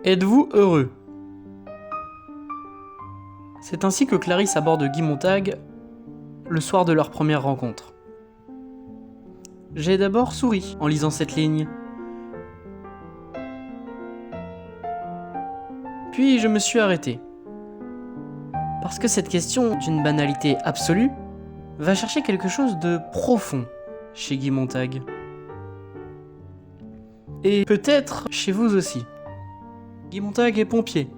Êtes-vous heureux? C'est ainsi que Clarisse aborde Guy Montag le soir de leur première rencontre. J'ai d'abord souri en lisant cette ligne. Puis je me suis arrêté. Parce que cette question, d'une banalité absolue, va chercher quelque chose de profond chez Guy Montag. Et peut-être chez vous aussi. Guy Montag est pompier.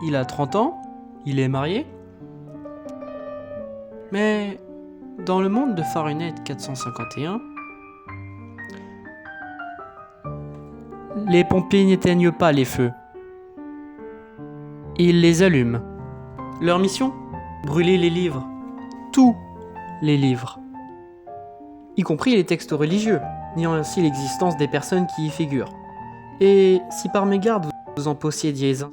Il a 30 ans, il est marié. Mais dans le monde de Fahrenheit 451, les pompiers n'éteignent pas les feux. Ils les allument. Leur mission? Brûler les livres. Tous les livres. Y compris les textes religieux, niant ainsi l'existence des personnes qui y figurent. Et si par mégarde vous en possédiez un,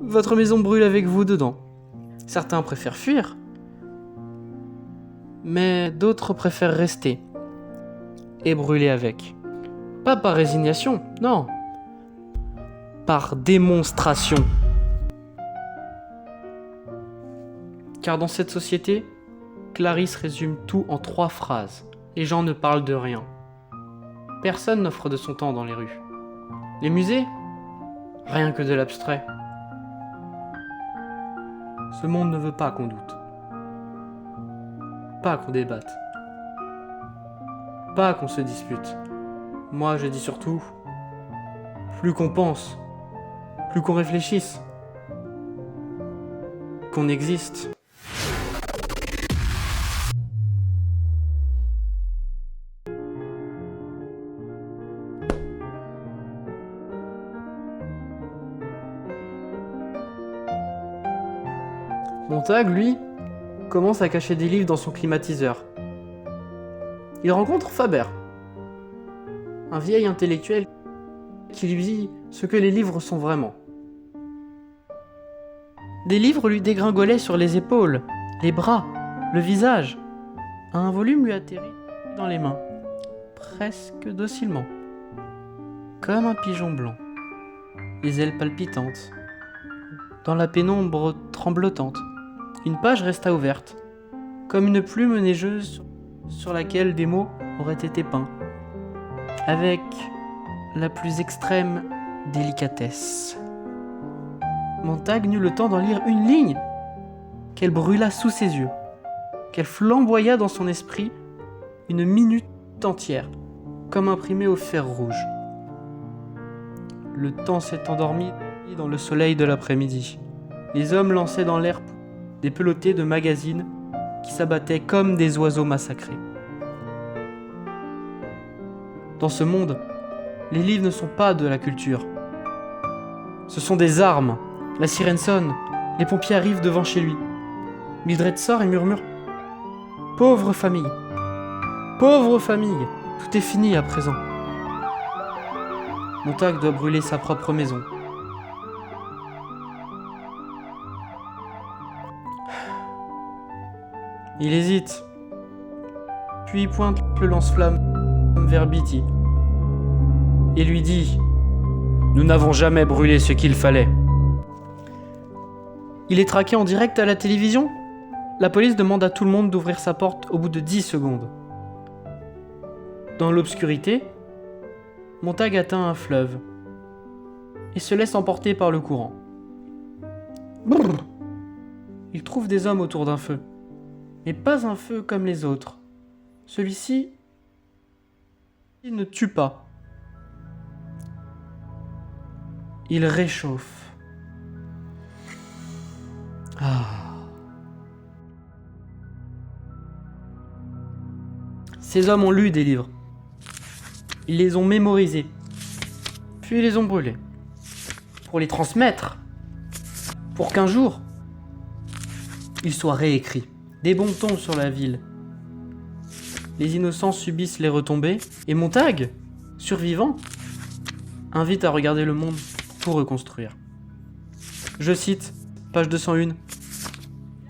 votre maison brûle avec vous dedans. Certains préfèrent fuir, mais d'autres préfèrent rester et brûler avec. Pas par résignation, non. Par démonstration. Car dans cette société, Clarisse résume tout en 3 phrases. Les gens ne parlent de rien. Personne n'offre de son temps dans les rues. Les musées? Rien que de l'abstrait. Ce monde ne veut pas qu'on doute. Pas qu'on débatte. Pas qu'on se dispute. Moi, je dis surtout, plus qu'on pense, plus qu'on réfléchisse, qu'on existe. Montag, lui, commence à cacher des livres dans son climatiseur. Il rencontre Faber, un vieil intellectuel qui lui dit ce que les livres sont vraiment. Des livres lui dégringolaient sur les épaules, les bras, le visage. Un volume lui atterrit dans les mains, presque docilement, comme un pigeon blanc, les ailes palpitantes, dans la pénombre tremblotante. Une page resta ouverte, comme une plume neigeuse sur laquelle des mots auraient été peints, avec la plus extrême délicatesse. Montag n'eut le temps d'en lire une ligne, qu'elle brûla sous ses yeux, qu'elle flamboya dans son esprit une minute entière, comme imprimée au fer rouge. Le temps s'est endormi dans le soleil de l'après-midi. Les hommes lançaient dans l'air des pelotées de magazines qui s'abattaient comme des oiseaux massacrés. Dans ce monde, les livres ne sont pas de la culture. Ce sont des armes. La sirène sonne, les pompiers arrivent devant chez lui. Mildred sort et murmure « Pauvre famille, pauvre famille, tout est fini à présent. » Montag doit brûler sa propre maison. Il hésite, puis pointe le lance-flamme vers Beatty et lui dit « Nous n'avons jamais brûlé ce qu'il fallait. » Il est traqué en direct à la télévision. La police demande à tout le monde d'ouvrir sa porte au bout de 10 secondes. Dans l'obscurité, Montag atteint un fleuve et se laisse emporter par le courant. Brrr. Il trouve des hommes autour d'un feu. Mais pas un feu comme les autres. Celui-ci, il ne tue pas. Il réchauffe. Ces hommes ont lu des livres. Ils les ont mémorisés. Puis ils les ont brûlés. Pour les transmettre. Pour qu'un jour, ils soient réécrits. Des bombes tombent sur la ville. Les innocents subissent les retombées. Et Montag, survivant, invite à regarder le monde pour reconstruire. Je cite, Page 201.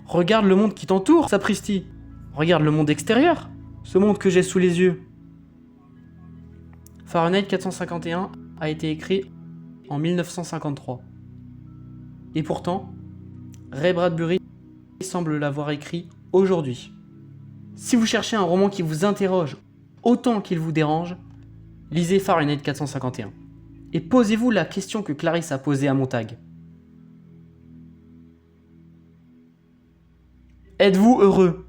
Regarde le monde qui t'entoure, sapristi. Regarde le monde extérieur, ce monde que j'ai sous les yeux. Fahrenheit 451 a été écrit en 1953. Et pourtant, Ray Bradbury semble l'avoir écrit aujourd'hui. Si vous cherchez un roman qui vous interroge autant qu'il vous dérange, lisez Fahrenheit 451. Et posez-vous la question que Clarisse a posée à Montag. Êtes-vous heureux ?